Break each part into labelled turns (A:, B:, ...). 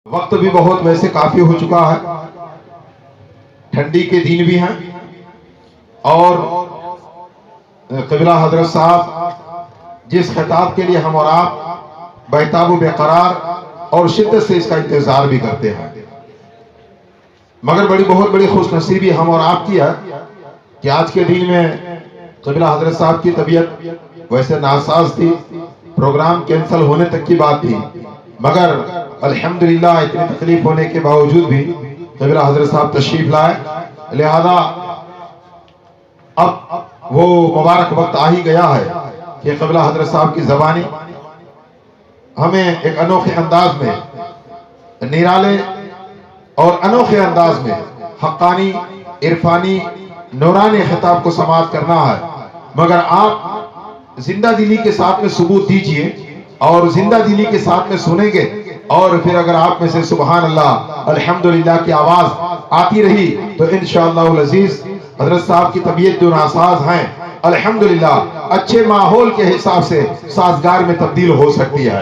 A: وقت بھی بہت ویسے کافی ہو چکا ہے، ٹھنڈی کے دن بھی ہیں، اور قبلہ حضرت صاحب جس خطاب کے لیے ہم اور آپ بیتاب و بے قرار اور شدت سے اس کا انتظار بھی کرتے ہیں، مگر بہت بڑی خوش نصیبی ہم اور آپ کی ہے کہ آج کے دن میں قبلہ حضرت صاحب کی طبیعت ویسے ناساز تھی، پروگرام کینسل ہونے تک کی بات تھی، مگر الحمدللہ اتنی تکلیف ہونے کے باوجود بھی قبلہ حضرت صاحب تشریف لائے، لہذا اب وہ مبارک وقت آ ہی گیا ہے کہ قبلہ حضرت صاحب کی زبانی ہمیں ایک انوکھے انداز میں، نرالے اور انوکھے انداز میں حقانی، عرفانی، نورانی خطاب کو سماعت کرنا ہے، مگر آپ زندہ دلی کے ساتھ میں ثبوت دیجئے اور زندہ دلی کے ساتھ میں سنیں گے، اور پھر اگر آپ میں سے سبحان اللہ الحمدللہ کی آواز آتی رہی تو انشاءاللہ العزیز حضرت صاحب کی طبیعت جو ناساز ہیں الحمدللہ اچھے ماحول کے حساب سے سازگار میں تبدیل ہو سکتی ہے،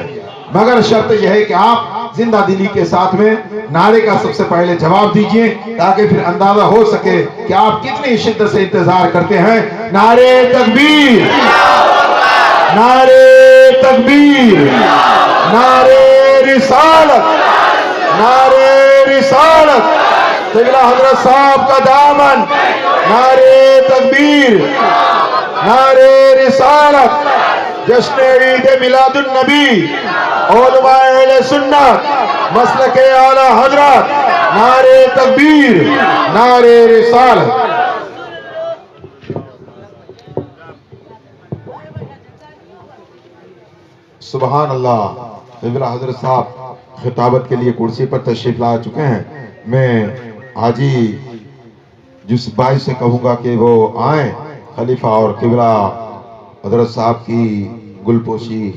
A: مگر شرط یہ ہے کہ آپ زندہ دلی کے ساتھ میں نعرے کا سب سے پہلے جواب دیجئے تاکہ پھر اندازہ ہو سکے کہ آپ کتنی شدت سے انتظار کرتے ہیں۔ نعرے تکبیر، نعرے تکبیر، نعرے رسالت، نعرے رسالت، قبلہ حضرت صاحب کا دامن، نعرے تکبیر، نعرے رسالت، جشن عید میلاد النبی، علماء اہل سنت، مسلک اعلی حضرت، نعرے تکبیر، نعرے رسالت۔ سبحان اللہ، قبلہ حضرت صاحب خطابت کے لیے کرسی پر تشریف لا چکے ہیں۔ میں حاجی جس بھائی سے کہوں گا کہ وہ آئیں خلیفہ اور قبلہ حضرت صاحب کی گلپوشی۔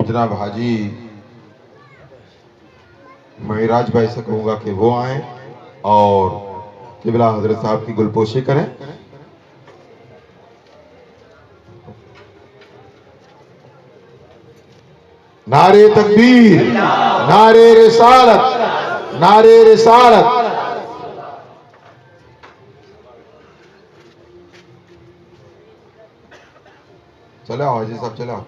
A: جناب حاجی معراج بھائی سے کہوں گا کہ وہ آئیں اور قبلہ حضرت صاحب کی گلپوشی کریں۔ نعرے تکبیر، نعرے رسالت، نعرے رسالت۔ چلے آؤ حاجی صاحب، چلے آؤ۔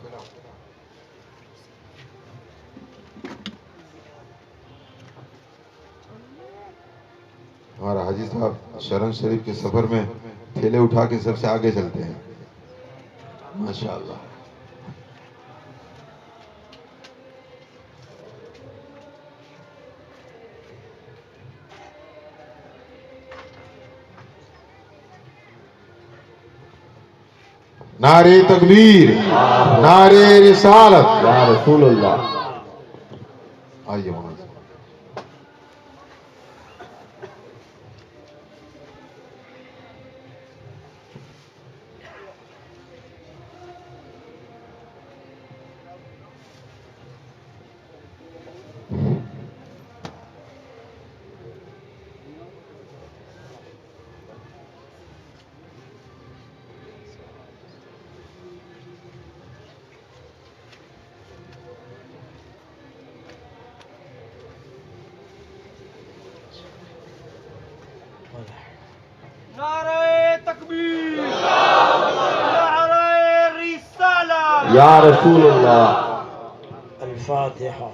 A: ہمارا حاجی صاحب شرن شریف کے سفر میں تھیلے اٹھا کے سب سے آگے چلتے ہیں، ماشاءاللہ۔ نعرے تکبیر، نعرے رسالت،
B: یا رسول اللہ۔
A: آئیے مولانا۔
C: نعرہ تکبیر، نعرہ رسالہ،
B: یا رسول اللہ۔
C: الفاتحہ۔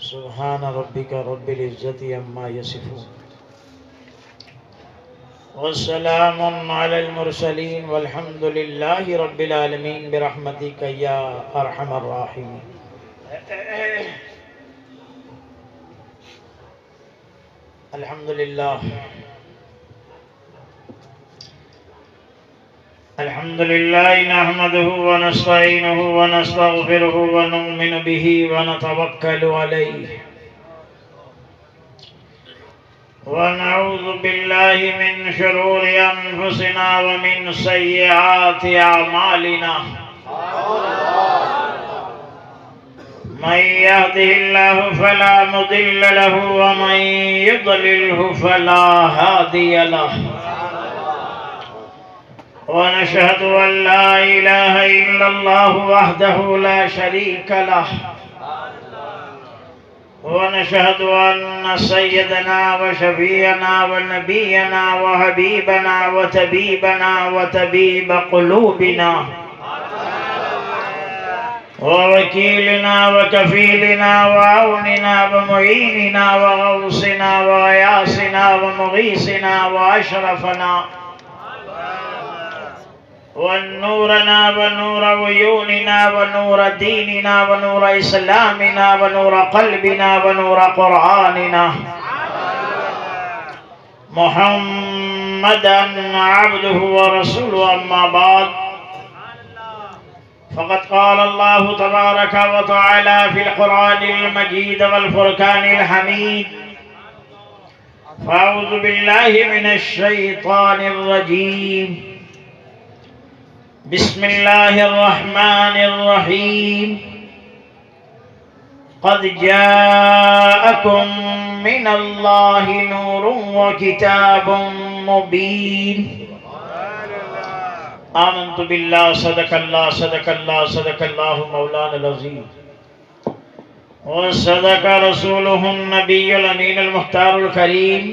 C: سبحان ربك رب العزة عما يصفون والسلام على المرسلين والحمد لله رب العالمين برحمتك يا أرحم الراحمين. الحمد لله الحمد لله نحمده ونستعينه ونستغفره ونؤمن به ونتوكل عليه ونعوذ بالله من شرور أنفسنا ومن سيئات أعمالنا. من يهده الله فلا مضل له ومن يضلله فلا هادي له. ونشهد أن لا إله إلا الله وحده لا شريك له. ونشهد أن سيدنا وشفيعنا ونبينا وحبيبنا وطبيبنا وطبيب قلوبنا ووكيلنا وكفيلنا وعوننا ومعيننا وغوثنا وغياثنا ومغيثنا وأشرفنا ونورنا ونور عيوننا ونور ديننا ونور إسلامنا ونور قلبنا ونور قرآننا محمدا عبده ورسوله. أما بعد فقد قال الله تبارك وتعالى في القرآن المجيد والفرقان الحميد: فأعوذ بالله من الشيطان الرجيم. بسم الله الرحمن الرحيم. قد جاءكم من الله نور وكتاب مبين. آمنت بالله صدق الله صدق الله صدق الله مولانا العظيم وصدق رسوله النبي الأمين المختار الكريم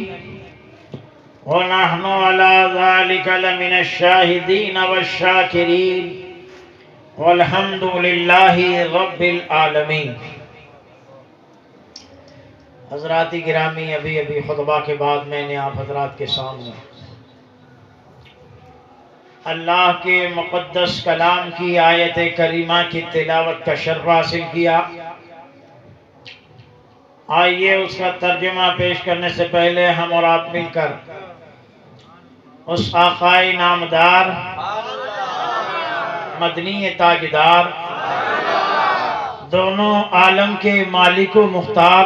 C: ونحن على ذلك لمن الشاهدين والشاكرين والحمد لله رب العالمین. حضرات گرامی، ابھی خطبہ کے بعد میں نے آپ حضرات کے سامنے اللہ کے مقدس کلام کی آیت کریمہ کی تلاوت کا شرف حاصل کیا. آئیے اس کا ترجمہ پیش کرنے سے پہلے ہم اور آپ مل کر اس آقائے نامدار مدنی تاجدار دونوں عالم کے مالک و مختار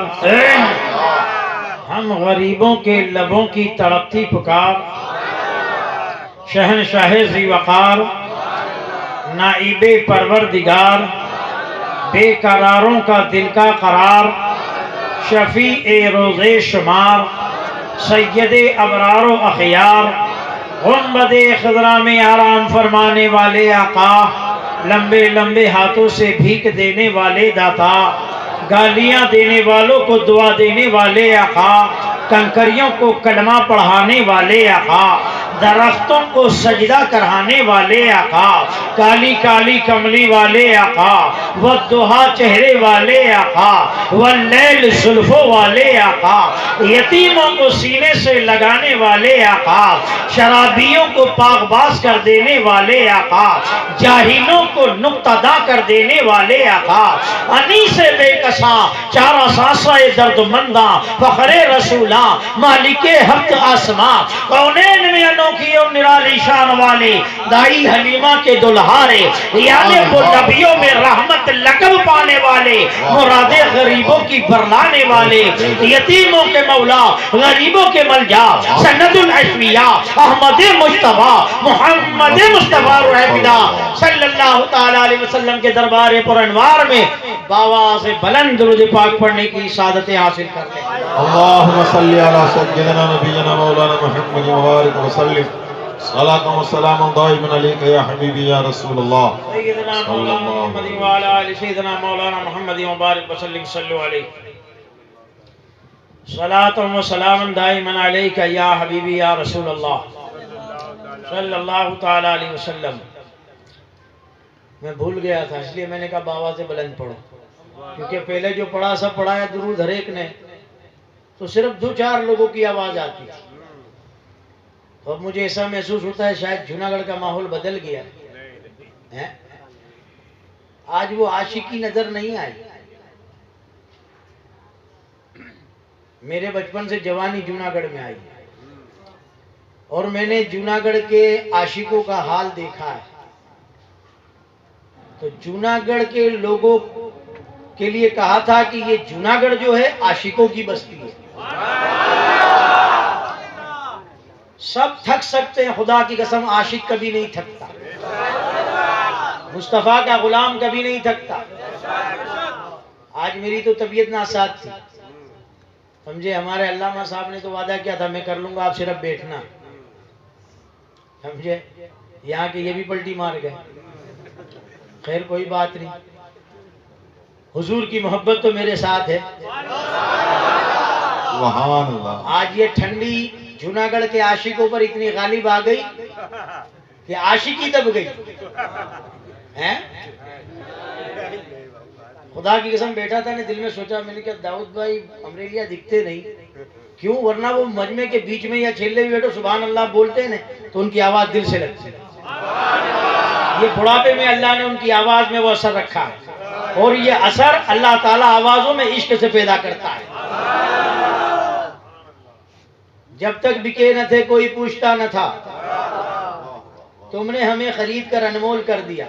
C: ہم غریبوں کے لبوں کی تڑپتی پکار شہنشاہ ذی وقار نائب پروردگار بے قراروں کا دل کا قرار شفیع روز شمار سید ابرار و اخیار گنبد خضرا میں آرام فرمانے والے آقا لمبے لمبے ہاتھوں سے بھیک دینے والے داتا گالیاں دینے والوں کو دعا دینے والے آقا کنکریوں کو کلمہ پڑھانے والے آقا درختوں کو سجدہ کرانے والے آقا کالی کالی کملی والے آقا والضحا چہرے والے آقا واللیل زلفوں والے آقا یتیموں کو سینے سے لگانے والے آقا شرابیوں کو پاک باز کر دینے والے آقا جاہلوں کو نقطہ دا کر دینے والے آقا انیس بے کسا چارہ ساسہ درد مندہ فخر رسولہ مالک ہفت آسماں کونین میں انوکھی اور نرالی شان والے دائی حلیمہ کے دلہارے یعنی وہ نبیوں میں رحمت لقب پانے والے مراد غریبوں کی برلانے والے یتیموں کے مولا غریبوں کے ملجا سند الاشفیاء احمد مجتبیٰ محمد مصطفیٰ رحمدہ صلی اللہ تعالیٰ علیہ وسلم کے دربار پر انوار میں باواز بلند درود پاک پڑھنے کی سعادتیں حاصل کرتے ہیں.
A: اللہم صلی علی سیدنا نبینا مولانا محمد مبارک وسلم صلاة و سلام دائما علیک یا حبیبی یا رسول اللہ
C: سیدنا مولانا محمد وعلی آل سیدنا مولانا محمد مبارک وسلم صلو علیہ صلاة و سلام دائما علیک یا حبیبی یا رسول اللہ صلی اللہ تعالی علیہ وسلم. میں بھول گیا تھا اس لیے میں نے کہا باوا سے بلند پڑھو. کیونکہ پہلے جو پڑھا سب پڑھایا درود ہر ایک نے، تو صرف 2-4 لوگوں کی آواز آتی تھی. تو اب مجھے ایسا محسوس ہوتا ہے شاید جوناگڑھ کا ماحول بدل گیا ہے. آج وہ عاشقی نظر نہیں آئی. میرے بچپن سے جوانی جوناگڑھ میں آئی اور میں نے جوناگڑھ کے عاشقوں کا حال دیکھا ہے. تو جوناگڑھ کے لوگوں کے لیے کہا تھا کہ یہ جوناگڑھ جو ہے عاشقوں کی بستی ہے. سب تھک سکتے ہیں، خدا کی قسم عاشق کبھی نہیں تھکتا. مصطفیٰ کا غلام کبھی نہیں تھکتا. آج میری تو طبیعت ناساز تھی، سمجھے. ہمارے علامہ صاحب نے تو وعدہ کیا تھا میں کر لوں گا، آپ صرف بیٹھنا، سمجھے. یہاں کے یہ بھی پلٹی مار گئے. خیر کوئی بات نہیں، حضور کی محبت تو میرے ساتھ ہے.
A: سبحان اللہ.
C: آج یہ ٹھنڈی جوناگڑھ کے عاشقوں پر اتنی غالب آ گئی کہ عاشقی دب گئی. خدا کی قسم بیٹھا تھا نے دل میں سوچا، میں نے کہا داؤد بھائی امریلیہ دکھتے نہیں کیوں، ورنہ وہ مجمع کے بیچ میں یا چھیلے بھی بیٹھو سبحان اللہ بولتے ہیں تو ان کی آواز دل سے لگتی ہے. یہ بڑھاپے میں اللہ نے ان کی آواز میں وہ اثر رکھا ہے، اور یہ اثر اللہ تعالیٰ آوازوں میں عشق سے پیدا کرتا ہے. جب تک بکے نہ تھے کوئی پوچھتا نہ تھا، تم نے ہمیں خرید کر انمول کر دیا.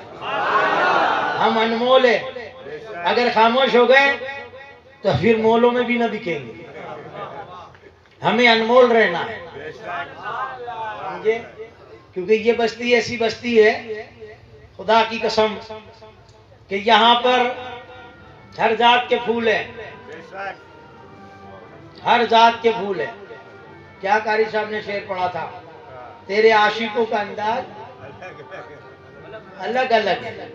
C: ہم انمول ہیں، اگر خاموش ہو گئے تو پھر مولوں میں بھی نہ بکیں گے. ہمیں انمول رہنا ہے، سمجھے. کیونکہ یہ بستی ایسی بستی ہے خدا کی قسم کہ یہاں پر ہر ذات کے پھول ہیں، ہر ذات کے پھول ہیں. کیا قاری صاحب نے شعر پڑھا تھا، تیرے عاشقوں کا انداز الگ الگ ہے،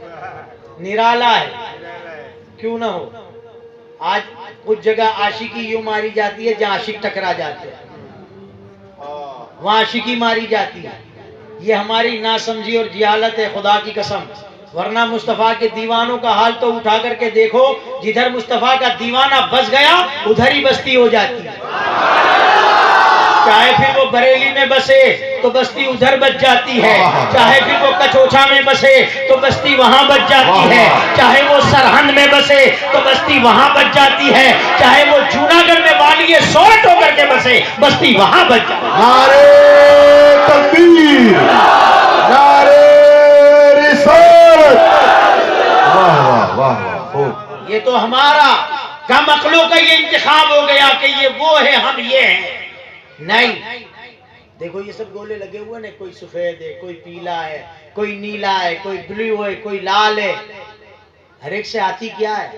C: نرالا ہے، کیوں نہ ہو. آج کچھ جگہ عاشقی یوں ماری جاتی ہے جہاں عاشق ٹکرا جاتے ہیں، وہاں عاشقی ماری جاتی ہے. یہ ہماری ناسمجھی اور جہالت ہے خدا کی قسم. ورنہ مصطفیٰ کے دیوانوں کا حال تو اٹھا کر کے دیکھو، جدھر مصطفیٰ کا دیوانہ بس گیا ادھر ہی بستی ہو جاتی ہے. چاہے پھر وہ بریلی میں بسے تو بستی ادھر بچ جاتی ہے، چاہے پھر وہ کچوچا میں بسے تو بستی وہاں بچ جاتی ہے، چاہے وہ سرہند میں بسے تو بستی وہاں بچ جاتی ہے، چاہے وہ جوناگڑھ میں والی سورٹ ہو کر کے بسے بستی وہاں بچ جاتی ہے.
A: نعرے تکبیر، نعرے رسالت. واہ واہ واہ واہ.
C: یہ تو ہمارا کم عقلوں کا یہ انتخاب ہو گیا کہ یہ وہ ہے ہم یہ ہیں. نہیں، دیکھو یہ سب گولے لگے ہوئے نا، کوئی سفید ہے، کوئی پیلا ہے، کوئی نیلا ہے، کوئی بلو ہے، کوئی لال ہے. ہر ایک سے آتی کیا ہے؟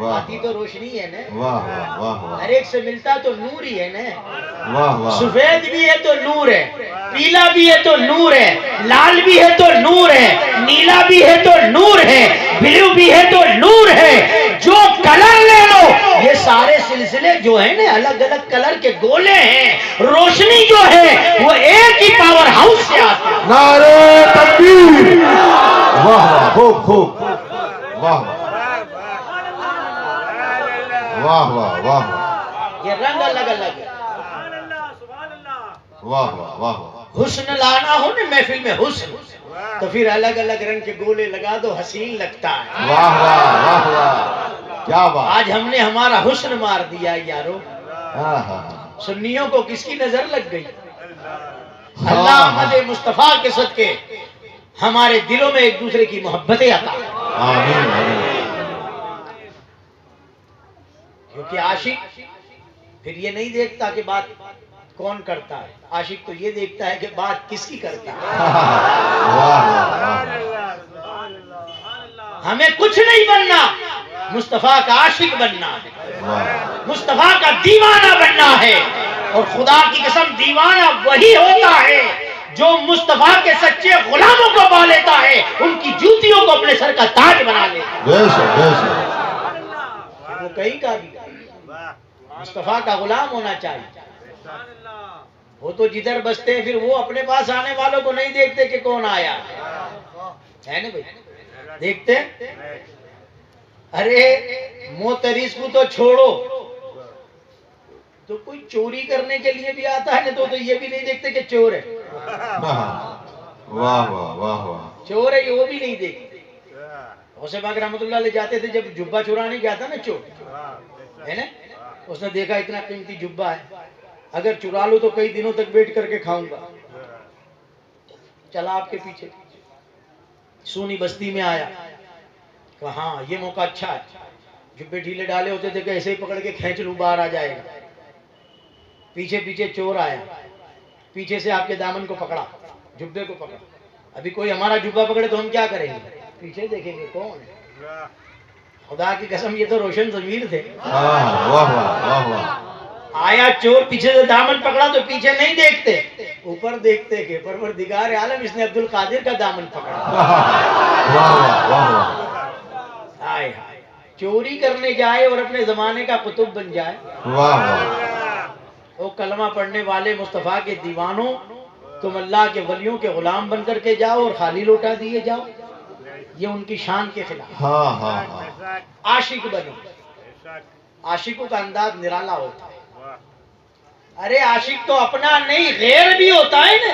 C: آتی تو روشنی ہے نا.
A: واہ واہ واہ.
C: ہر ایک سے ملتا تو نور ہی ہے نا.
A: واہ واہ.
C: سفید بھی ہے تو نور ہے، پیلا بھی ہے تو نور ہے، لال بھی ہے تو نور ہے، نیلا بھی ہے تو نور ہے، بلو بھی ہے تو نور ہے. جو کلر لے لو، یہ سارے سلسلے جو ہیں نا الگ الگ کلر کے گولے ہیں. روشنی جو ہے وہ ایک ہی پاور ہاؤس سے آتی ہے.
A: نعرے تکبیر. واہ واہ. خوب خوب. واہ واہ واہ واہ.
C: یہ رنگ الگ الگ ہے.
A: واہ واہ واہ.
C: حسن لانا ہو نا محفل میں حسن، تو پھر الگ الگ رنگ کے گولے لگا دو، حسین لگتا ہے.
A: واہ واہ واہ واہ. کیا بات.
C: آج ہم نے ہمارا حسن مار دیا یارو.
A: ہاں ہاں.
C: سنیوں کو کس کی نظر لگ گئی؟ اللہ احمد مصطفیٰ کے صدقے ہمارے دلوں میں ایک دوسرے کی محبتیں عطا.
A: آمین آمین.
C: کیونکہ عاشق پھر یہ نہیں دیکھتا کہ بات کون کرتا ہے، عاشق تو یہ دیکھتا ہے کہ بات کس کی کرتا ہے.
A: واہ واہ.
C: ہمیں کچھ نہیں بننا، مصطفیٰ کا عاشق بننا ہے، مصطفیٰ کا دیوانہ بننا ہے. اور خدا کی قسم دیوانہ وہی ہوتا ہے جو مصطفیٰ کے سچے غلاموں کو پا لیتا ہے، ان کی جوتیوں کو اپنے سر کا تاج بنا لیتا ہے.
A: بے شک بے شک.
C: وہ کہیں کا بھی مصطفیٰ کا غلام ہونا چاہیے. وہ تو جدھر بستے ہیں پھر وہ اپنے پاس آنے والوں کو نہیں دیکھتے کہ کون آیا ہے نا بھائی، دیکھتے ارے موتریس کو تو چھوڑو، تو کوئی چوری کرنے کے لیے بھی آتا ہے نا تو یہ بھی نہیں دیکھتے کہ چور ہے،
A: واہ واہ واہ واہ،
C: چور ہے یہ وہ بھی نہیں دیکھتے۔ حسین پاک رحمۃ اللہ علیہ جاتے تھے، جب جبہ چرانے گیا تھا نا چور، ہے نا، اس نے دیکھا اتنا قیمتی جبہ ہے، اگر چرا لوں تو کئی دنوں تک ویٹ کر کے کھاؤں گا، چلا آپ کے پیچھے، سونی بستی میں آیا، کہا ہاں یہ موقع اچھا ہے، جبے ڈھیلے ڈالے ہوتے تھے کہ ایسے ہی پکڑ کے کھینچ لوں باہر آ جائے گا، پیچھے پیچھے چور آیا، پیچھے سے آپ کے دامن کو پکڑا، جبے کو پکڑا، ابھی کوئی ہمارا جبہ پکڑے تو ہم کیا کریں گے؟ پیچھے دیکھیں گے کون ہے، خدا کی قسم یہ تو روشن ضمیر تھے،
A: واہ واہ واہ واہ،
C: آیا چور، پیچھے سے دامن پکڑا تو پیچھے نہیں دیکھتے، اوپر دیکھتے کہ پروردگار عالم اس نے عبد القادر کا دامن پکڑا،
A: واہ واہ واہ واہ،
C: ہائے ہائے، چوری کرنے جائے اور اپنے زمانے کا قطب بن جائے،
A: واہ واہ،
C: وہ کلمہ پڑھنے والے مصطفیٰ کے دیوانوں، تم اللہ کے ولیوں کے غلام بن کر کے جاؤ اور خالی لوٹا دیے جاؤ، یہ ان کی شان کے خلاف۔
A: ہاں ہاں ہاں،
C: عاشق بنو، عاشقوں کا انداز نرالا ہوتا ہے، ارے عاشق تو اپنا نہیں غیر بھی ہوتا ہے نا،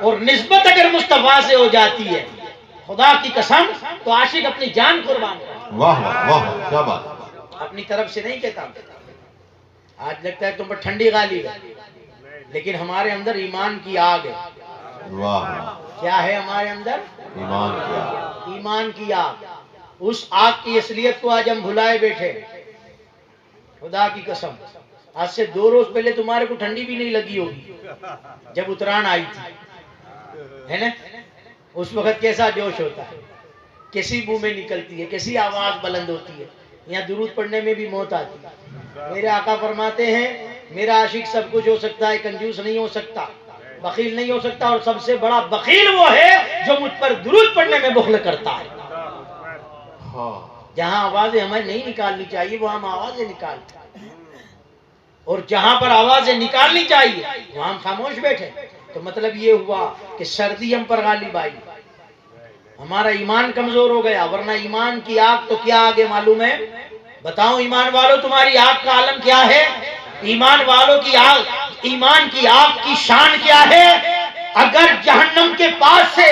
C: اور نسبت اگر مصطفیٰ سے ہو جاتی ہے خدا کی قسم تو عاشق اپنی جان قربان کرتا ہے،
A: واہ واہ واہ، کیا بات،
C: اپنی طرف سے نہیں کہتا۔ آج لگتا ہے تم پر ٹھنڈی غالب ہے، لیکن ہمارے اندر ایمان کی آگ ہے،
A: واہ،
C: کیا ہے ہمارے اندر؟
A: ایمان کیا،
C: ایمان کی آگ، اس آگ کی اصلیت کو آج ہم بھلائے بیٹھے، خدا کی قسم آج سے 2 روز پہلے تمہارے کو ٹھنڈی بھی نہیں لگی ہوگی جب اتران آئی تھی، ہے نا، اس وقت کیسا جوش ہوتا ہے، کیسی بو میں نکلتی ہے، کیسی آواز بلند ہوتی ہے، یہاں درود پڑھنے میں بھی موت آتی ہے۔ میرے آقا فرماتے ہیں میرا عاشق سب کچھ ہو سکتا ہے، کنجوس نہیں ہو سکتا، بخیل نہیں ہو سکتا، اور سب سے بڑا بخیل وہ ہے جو مجھ پر درود پڑھنے میں بخل کرتا ہے۔ جہاں آوازیں ہمیں نہیں نکالنی چاہیے وہاں ہم آوازیں نکالتے ہیں، اور جہاں پر آوازیں نکالنی چاہیے وہاں ہم خاموش بیٹھے، تو مطلب یہ ہوا کہ سردی ہم پر غالب آئی، ہمارا ایمان کمزور ہو گیا، ورنہ ایمان کی آگ تو کیا آگے معلوم ہے؟ بتاؤ ایمان والوں تمہاری آگ کا عالم کیا ہے؟ ایمان والوں کی آگ، ایمان کی آگ کی شان کیا ہے؟ اگر جہنم کے پاس سے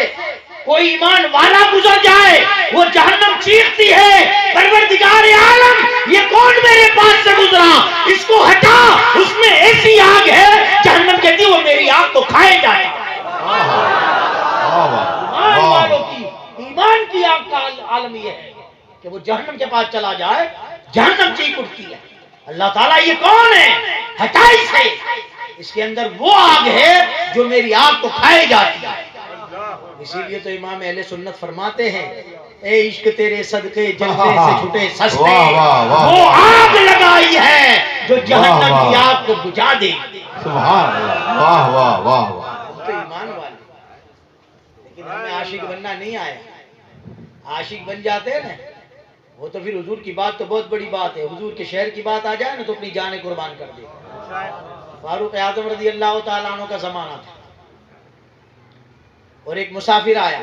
C: کوئی ایمان والا گزر جائے وہ جہنم چیختی ہے پروردگار عالم یہ کون میرے پاس سے گزرا، اس کو ہٹا، اس میں ایسی آگ ہے، جہنم کہتی وہ میری آگ کو کھائے جائے۔ ایمان والوں کی، ایمان کی آگ کا عالم یہ ہے کہ وہ جہنم کے پاس چلا جائے جہنم چیخ اٹھتی ہے، اللہ تعالیٰ یہ کون ہے؟ ہٹا اسے، اس کے اندر وہ آگ ہے جو میری آگ کو کھائے جاتی ہے۔ اسی لیے تو امام اہل سنت فرماتے ہیں اے عشق تیرے صدقے جلوے سے چھٹے سستے، وہ آگ لگائی ہے جو جہنم کی آگ کو بجھا دے۔
A: سبحان اللہ، واہ واہ واہ واہ،
C: ہم تو ایمان والے، لیکن ہمیں عاشق بننا نہیں آیا، عاشق بن جاتے ہیں نا وہ تو پھر حضور کی بات تو بہت بڑی بات ہے، حضور کے شہر کی بات آ جائے نا تو اپنی جانیں قربان کر دے۔ فاروق اعظم رضی اللہ تعالیٰ عنہ کا زمانہ تھا، اور ایک مسافر آیا،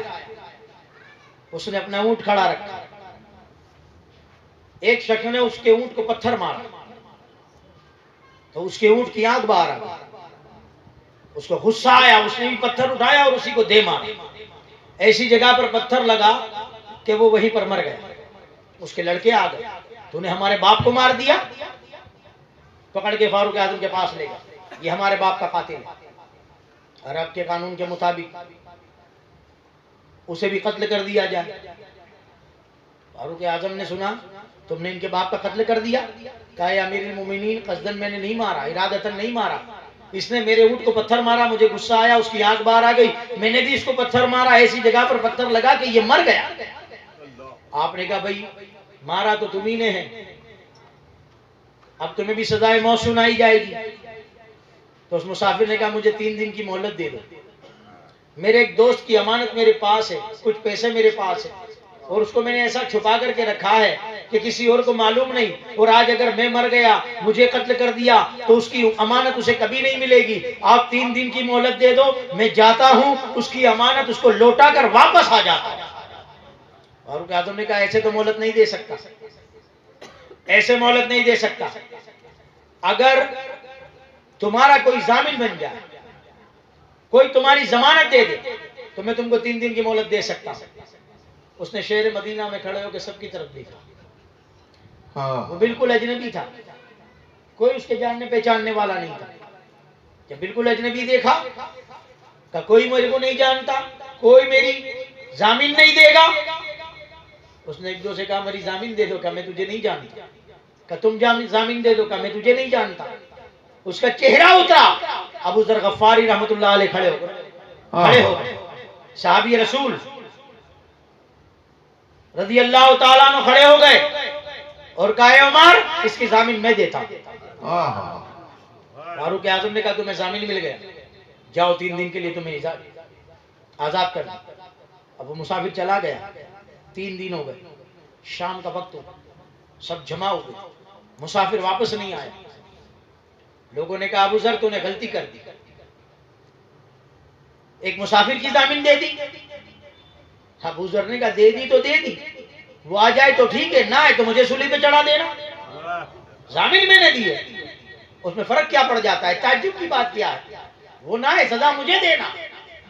C: اس نے اپنا اونٹ کھڑا رکھا، ایک شخص نے اس کے اونٹ کو پتھر مارا تو اس کے اونٹ کی آنکھ باہر آ گئی، اس کو غصہ آیا، اس نے بھی پتھر اٹھایا اور اسی کو دے مارا، ایسی جگہ پر پتھر لگا کہ وہ وہیں پر مر گیا۔ اس کے لڑکے آ گئے، تو نے ہمارے باپ کو مار دیا، پکڑ کے فاروق اعظم کے پاس لے گا، یہ ہمارے باپ کا قاتل ہے، عرب کے قانون کے مطابق اسے بھی قتل کر دیا جائے۔ فاروق اعظم نے سنا تم نے ان کے باپ کا قتل کر دیا، کہا یا امیر المومنین قصدن میں نے نہیں مارا، ارادتاً نہیں مارا، اس نے میرے اونٹ کو پتھر مارا، مجھے غصہ آیا، اس کی آنکھ باہر آ گئی، میں نے بھی اس کو پتھر مارا، ایسی جگہ پر پتھر لگا کہ یہ مر گیا۔ آپ نے کہا بھائی مارا تو تمہیں نے ہے، اب تمہیں بھی سزائے موت سنائی جائے گی۔ تو اس مسافر نے کہا مجھے 3 دن کی مہلت دے دو، میرے ایک دوست کی امانت میرے پاس ہے، کچھ پیسے میرے پاس ہے، اور اس کو میں نے ایسا چھپا کر کے رکھا ہے کہ کسی اور کو معلوم نہیں، اور آج اگر میں مر گیا مجھے قتل کر دیا تو اس کی امانت اسے کبھی نہیں ملے گی، آپ 3 دن کی مہلت دے دو، میں جاتا ہوں، اس کی امانت اس کو لوٹا کر واپس آ جاتا ہوں۔ فاروق اعظم نے کہا ایسے تو مہلت نہیں دے سکتا، ایسے مہلت نہیں دے سکتا. اگر تمہارا کوئی ضامن بن جائے, کوئی تمہاری ضمانت دے دے, تو میں تم کو 3 دن کی مہلت دے سکتا ہوں. اس نے شہر مدینہ میں کھڑے ہو کے سب کی طرف دیکھا. وہ بالکل اجنبی تھا, کوئی اس کے جاننے پہچاننے والا نہیں تھا. جب بالکل اجنبی دیکھا کہ کوئی میرے کو نہیں جانتا, کوئی میری ضامن نہیں دے گا. اس نے ایک دو سے کہا میری ضامن دے دو, کہ میں تجھے نہیں جانتا. کہ تم ضامن دے دو, کہ میں تجھے نہیں جانتا. اس کا چہرہ اترا. ابو ذر غفاری رحمت اللہ علیہ کھڑے ہو گئے. صحابی رسول رضی اللہ تعالیٰ عنہ کھڑے ہو گئے اور کہا عمر اس کی ضامن میں دیتا ہوں. فاروق اعظم نے کہا تمہیں ضامن مل گیا, جاؤ 3 دن کے لیے تمہیں آزاد کر دیں. اب وہ مسافر چلا گیا. 3 دن ہو گئے, شام کا وقت ہو, سب جمع ہو گئے, مسافر واپس نہیں آیا. لوگوں نے کہا ابو ذر تو نے غلطی کر دی, ایک مسافر کی ضامن دے دی. ابو ذر نے کہا دے دی تو دے دی, وہ آ جائے تو ٹھیک ہے, نہ آئے تو مجھے سولی پہ چڑھا دینا. ضامن میں نے دی ہے, اس میں فرق کیا پڑ جاتا ہے؟ تعجب کی بات کیا ہے؟ وہ نہ آئے سزا مجھے دینا.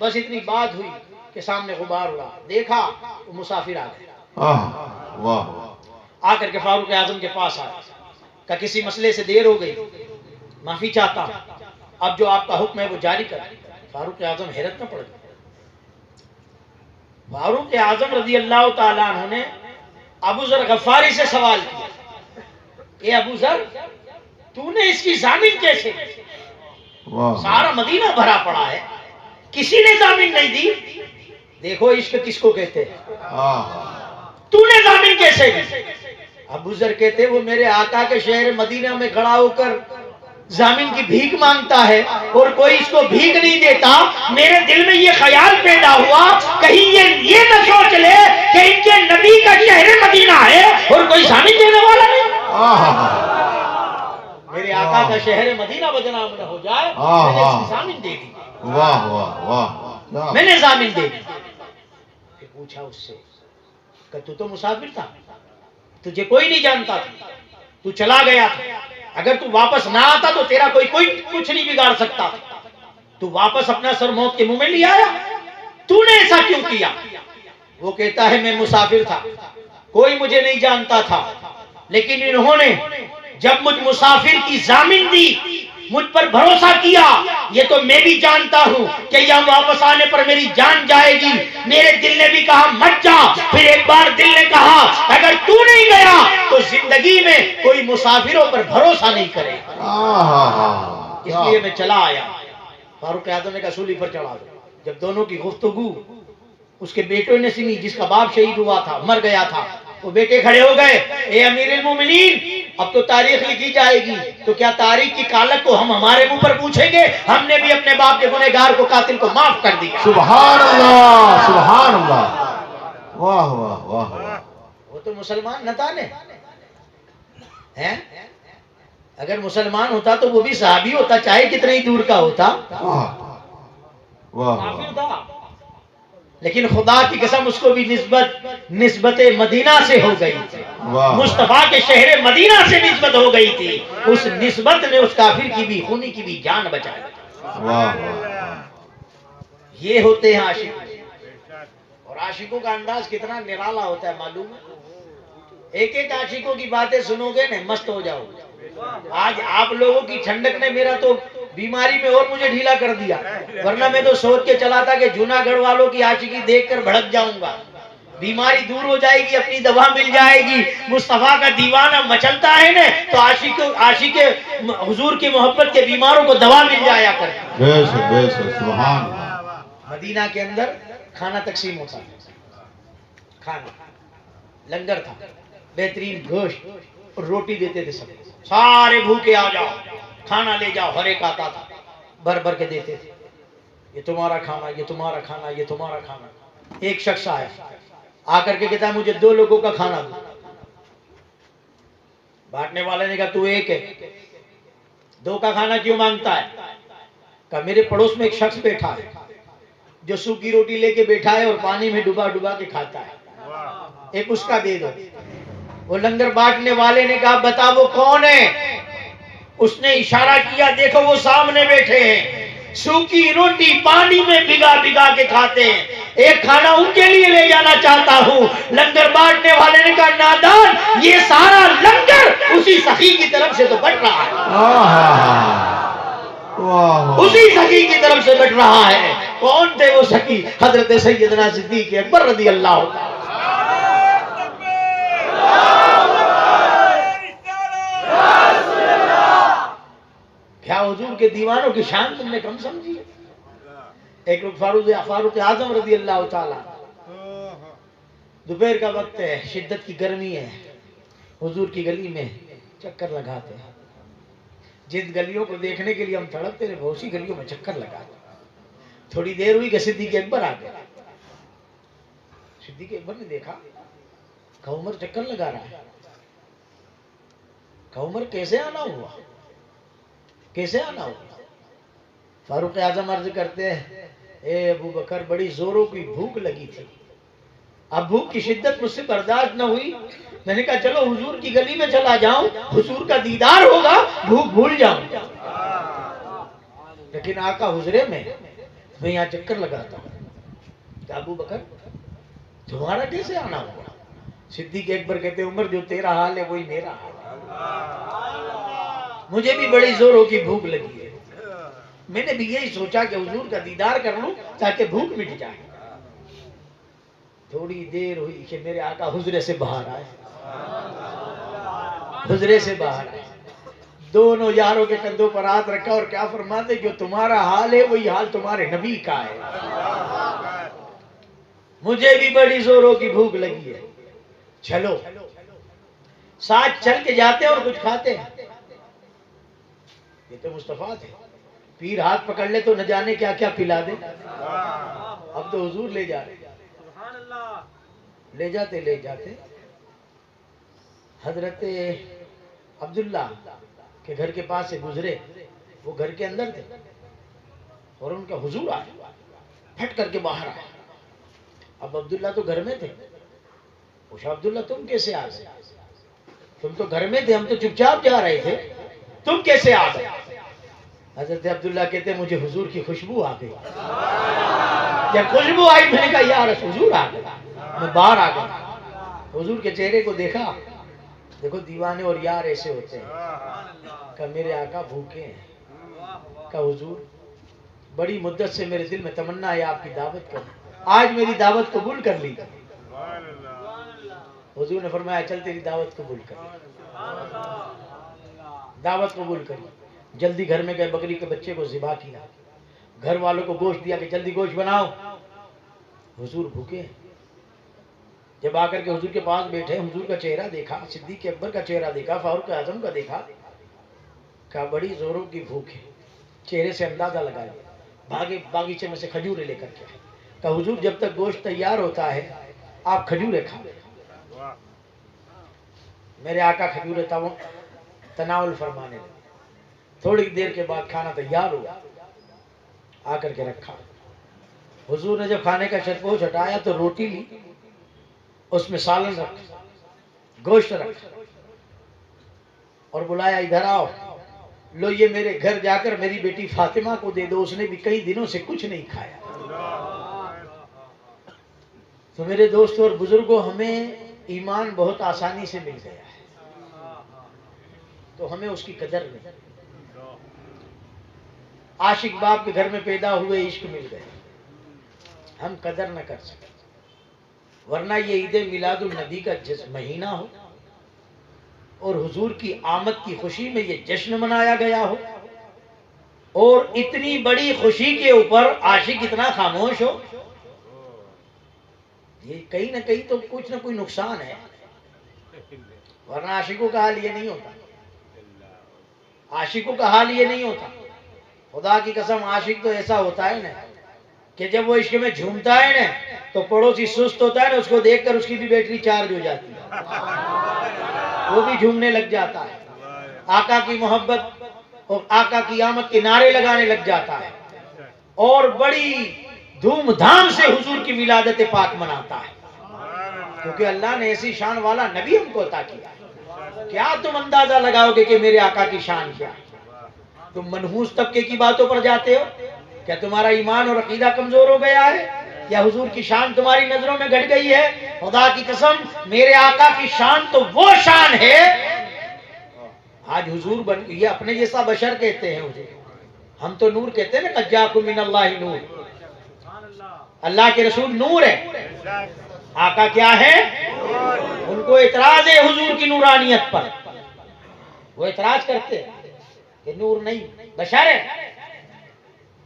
C: بس اتنی بات ہوئی کہ سامنے غبار اڑا, دیکھا وہ مسافر آ گئے. آ کر کے فاروق اعظم کے پاس آئے, کہ کسی مسئلے سے دیر ہو گئی, معافی چاہتا ہوں, اب جو آپ کا حکم ہے وہ جاری کر. فاروق اعظم حیرت میں پڑ گئے. فاروق اعظم رضی اللہ تعالیٰ عنہ نے ابو ذر غفاری سے سوال کیا, اے ابو ذر تو نے اس کی ضامن کیسے دی؟ سارا مدینہ بھرا پڑا ہے, کسی نے ضامن نہیں دی. دیکھو عشق کس کو کہتے ہیں, تو نے ضامن کیسے دی؟ ابو ذر کہتے وہ میرے آقا کے شہر مدینہ میں کھڑا ہو کر ضامن کی بھیک مانگتا ہے اور کوئی اس کو بھیک نہیں دیتا. میرے دل میں یہ خیال پیدا ہوا کہیں یہ نہ سوچ لے کہ ان کے نبی کا شہر مدینہ ہے اور کوئی ضامن دینے والا نہیں. میرے آقا کا شہر مدینہ بدنام نہ ہو جائے, میں نے اس کی ضامن دے دی. میں نے ضامن دے دی. پوچھا اس سے کہ تو مسافر تھا, تجھے کوئی نہیں جانتا تھا, تو چلا گیا تھا, اگر تو واپس نہ آتا تو تیرا کوئی کچھ نہیں بگاڑ سکتا. تو واپس اپنا سر موت کے منہ میں لے آیا, تو نے ایسا کیوں کیا؟ وہ کہتا ہے میں مسافر تھا, کوئی مجھے نہیں جانتا تھا, لیکن انہوں نے جب مجھ مسافر کی ضامن دی, مجھ پر بھروسہ کیا. یہ تو میں بھی جانتا ہوں کہ یہاں واپس آنے پر میری جان جائے گی. میرے دل نے بھی کہا مت جا, پھر ایک بار دل نے کہا اگر تو نہیں گیا تو زندگی میں کوئی مسافروں پر بھروسہ نہیں کرے, اس لیے میں چلا آیا. فاروق اعظم نے کہا سولی پر چڑھا دو. جب دونوں کی گفتگو اس کے بیٹوں نے سنی, جس کا باپ شہید ہوا تھا, مر گیا تھا, وہ بیٹے کھڑے ہو گئے, اے امیر المومنین اب تو تاریخ لکھی جائے گی, تو کیا تاریخ کی کالک کو ہم ہمارے منہ پر پوچھیں گے؟ ہم نے بھی اپنے باپ کے گنہگار کو, قاتل کو معاف کر دیا.
A: سبحان اللہ, سبحان اللہ, واہ واہ واہ.
C: وہ تو مسلمان نہ تھا نے, اگر مسلمان ہوتا تو وہ بھی صحابی ہوتا, چاہے کتنے ہی دور کا ہوتا. کافر تھا, لیکن خدا کی قسم اس کو بھی نسبت مدینہ سے ہو گئی تھی, مصطفیٰ کے شہر مدینہ سے نسبت ہو گئی تھی. اس نسبت نے اس کافر کی بھی, خونی کی بھی جان بچائی. یہ ہوتے ہیں عاشق, اور عاشقوں کا انداز کتنا نرالا ہوتا ہے معلوم ہے. ایک ایک عاشقوں کی باتیں سنو گے نا مست ہو جاؤ گے. آج آپ لوگوں کی ٹھنڈک نے میرا تو بیماری میں اور مجھے ڈھیلا کر دیا, ورنہ میں تو سوچ کے چلا تھا کہ جوناگڑھ والوں کی عاشقی دیکھ کر بھڑک جاؤں گا. بیماری دور ہو جائے گی, اپنی دوا مل جائے گی. مصطفیٰ کا دیوانہ مچلتا ہے نا, تو عاشق حضور کی محبت کے بیماروں کو دوا مل جایا کر.
A: سبحان.
C: مدینہ کے اندر کھانا تقسیم ہوتا, کھانا لنگر تھا, بہترین گوشت اور روٹی دیتے تھے. سب سارے بھوکے آ جاؤ, کھانا لے جاؤ. ہر ایک آتا تھا, بھر بھر کے دیتے تھے. یہ تمہارا کھانا, یہ تمہارا کھانا, یہ تمہارا کھانا. ایک شخص آیا, آ کر کے کہتا ہے مجھے 2 لوگوں کا کھانا دو. بانٹنے والے نے کہا تو ایک ہے, 2 کا کھانا کیوں مانگتا ہے؟ کہا میرے پڑوس میں ایک شخص بیٹھا ہے جو سوکھی روٹی لے کے بیٹھا ہے اور پانی میں ڈبا ڈبا کے کھاتا ہے, ایک اس کا دے دو. وہ لنگر بانٹنے والے نے کہا بتا وہ کون ہے؟ اس نے اشارہ کیا دیکھو وہ سامنے بیٹھے ہیں، سوکھی روٹی پانی میں بھگا بھگا کے کھاتے ہیں، ایک کھانا ان کے لیے لے جانا چاہتا ہوں۔ لنگر بانٹنے والے نے کہا نادان، یہ سارا لنگر اسی سخی کی طرف سے تو بٹ رہا ہے، اسی سخی کی طرف سے بٹ رہا ہے۔ کون تھے وہ سخی؟ حضرت سیدنا صدیق اکبر رضی اللہ عنہ۔ کیا حضور کے دیوانوں کی شان تم نے کم سمجھی؟ ایک لوگ فاروق اعظم رضی اللہ تعالیٰ، دوپہر کا وقت ہے، شدت کی گرمی ہے، حضور کی گلی میں چکر لگاتے ہیں۔ جن گلیوں کو دیکھنے کے لیے ہم تڑپتے رہے وہ اسی گلیوں میں چکر لگاتے۔ تھوڑی دیر ہوئی کہ صدیق اکبر آ گیا۔ صدیق اکبر نے دیکھا کہ عمر چکر لگا رہا ہے، کہ عمر کیسے آنا ہوا، کیسے آنا ہوا؟ فاروق اعظم عرض کرتے ہیں اے ابو بکر بڑی زوروں کی بھوک لگی تھی، اب بھوک کی شدت مجھ سے برداشت نہ ہوئی، میں نے کہا چلو حضور کی گلی میں چلا جاؤں، حضور کا دیدار ہوگا، بھوک بھول جاؤں۔ لیکن آقا حضرے میں یہاں چکر لگاتا ہوں۔ کہ ابو بکر تمہارا کیسے آنا ہوا؟ صدیق اکبر کہتے عمر جو تیرا حال ہے وہی میرا حال ہے، مجھے بھی بڑی زوروں کی بھوک لگی ہے، میں نے بھی یہی سوچا کہ حضور کا دیدار کر لوں تاکہ بھوک مٹ جائے۔ تھوڑی دیر ہوئی کہ میرے آقا حضرے سے باہر آئے، حضرے سے باہر آئے، دونوں یاروں کے کندھوں پر ہاتھ رکھا اور کیا فرماتے جو تمہارا حال ہے وہی حال تمہارے نبی کا ہے، مجھے بھی بڑی زوروں کی بھوک لگی ہے، چلو ساتھ چل کے جاتے اور کچھ کھاتے ہیں۔ یہ تو مصطفیٰ تھے، پیر ہاتھ پکڑ لے تو نہ جانے کیا کیا پلا دے، اب تو حضور لے جا رہے، لے جاتے حضرت عبداللہ کے گھر کے پاس سے گزرے، وہ گھر کے اندر تھے اور ان کا حضور آیا، پھٹ کر کے باہر آیا۔ اب عبداللہ تو گھر میں تھے، پوچھا عبداللہ تم کیسے آ گئے؟ تم تو گھر میں تھے، ہم تو چپ چاپ جا رہے تھے، تم کیسے آ گئے؟ حضرت عبداللہ کہتے مجھے حضور کی خوشبو آ گئی، جب خوشبو آئی میں نے کہا یا رسول حضور آ گئے، میں باہر آ گیا، حضور کے چہرے کو دیکھا، دیکھو دیوانے اور یار ایسے ہوتے ہیں، کہ میرے آقا بھوکے ہیں، کہ حضور بڑی مدت سے میرے دل میں تمنا ہے آپ کی دعوت کروں، آج میری دعوت قبول کر لی۔ حضور نے فرمایا چل تیری دعوت قبول کر، دعوت قبول کری، جلدی گھر میں گئے، بکری کے بچے کو ذبح کیا، گھر والوں کو گوشت دیا کہ جلدی گوشت بناؤ، حضور بھوکے ہیں۔ جب آ کر کے حضور کے پاس بیٹھے، حضور کا چہرہ دیکھا، صدیق اکبر کا چہرہ دیکھا، فاروق اعظم کا دیکھا، کہا بڑی زوروں کی بھوک ہے، چہرے سے اندازہ لگایا، بھاگے باغیچے میں سے کھجورے لے کر کے آئے، کہا حضور جب تک گوشت تیار ہوتا ہے آپ کھجورے کھا لیں۔ میرے آقا کھجورے تناول فرمانے لگے، تھوڑی دیر کے بعد کھانا تیار ہوا، آ کر کے رکھا، حضور نے جب کھانے کا چرپوش ہٹایا تو روٹی لی، اس میں سالن رکھا، گوشت رکھا اور بلایا ادھر آؤ، لو یہ میرے گھر جا کر میری بیٹی فاطمہ کو دے دو، اس نے بھی کئی دنوں سے کچھ نہیں کھایا۔ تو میرے دوستوں اور بزرگوں ہمیں ایمان بہت آسانی سے مل گیا ہے تو ہمیں اس کی قدر نہیں، عاشق باپ کے گھر میں پیدا ہوئے، عشق مل گئے، ہم قدر نہ کر سکتے، ورنہ یہ عید میلاد النبی کا مہینہ ہو اور حضور کی آمد کی خوشی میں یہ جشن منایا گیا ہو اور اتنی بڑی خوشی کے اوپر عاشق اتنا خاموش ہو، یہ کہیں نہ کہیں تو کچھ نہ کوئی نقصان ہے، ورنہ عاشقوں کا حال یہ نہیں ہوتا، عاشقوں کا حال یہ نہیں ہوتا، خدا کی قسم عاشق تو ایسا ہوتا ہے نا کہ جب وہ عشق میں جھومتا ہے نا تو پڑوسی سست ہوتا ہے نا، اس کو دیکھ کر اس کی بھی بیٹری چارج ہو جاتی ہے، وہ بھی جھومنے لگ جاتا ہے، آقا کی محبت اور آقا کی آمد کے نعرے لگانے لگ جاتا ہے اور بڑی دھوم دھام سے حضور کی ولادت پاک مناتا ہے۔ کیونکہ اللہ نے ایسی شان والا نبی ہم کو عطا کیا. کیا تم اندازہ لگاؤ گے کہ میرے آقا کی شان کیا؟ تم منحوس طبقے کی باتوں پر جاتے ہو. کیا تمہارا ایمان اور عقیدہ کمزور ہو گیا ہے یا حضور کی شان تمہاری نظروں میں گھٹ گئی ہے؟ خدا کی قسم میرے آقا کی شان تو وہ شان ہے. آج حضور بن یہ اپنے جیسا بشر کہتے ہیں مجھے، ہم تو نور کہتے ہیں نا، قد جاءکم من اللہ نور. اللہ کے رسول نور ہے، آقا کیا ہے؟ ان کو اعتراض ہے حضور کی نورانیت پر. وہ اعتراض کرتے ہیں کہ نور نہیں بشر ہے.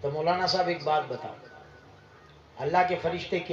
C: تو مولانا صاحب ایک بات بتاؤ، اللہ کے فرشتے کیا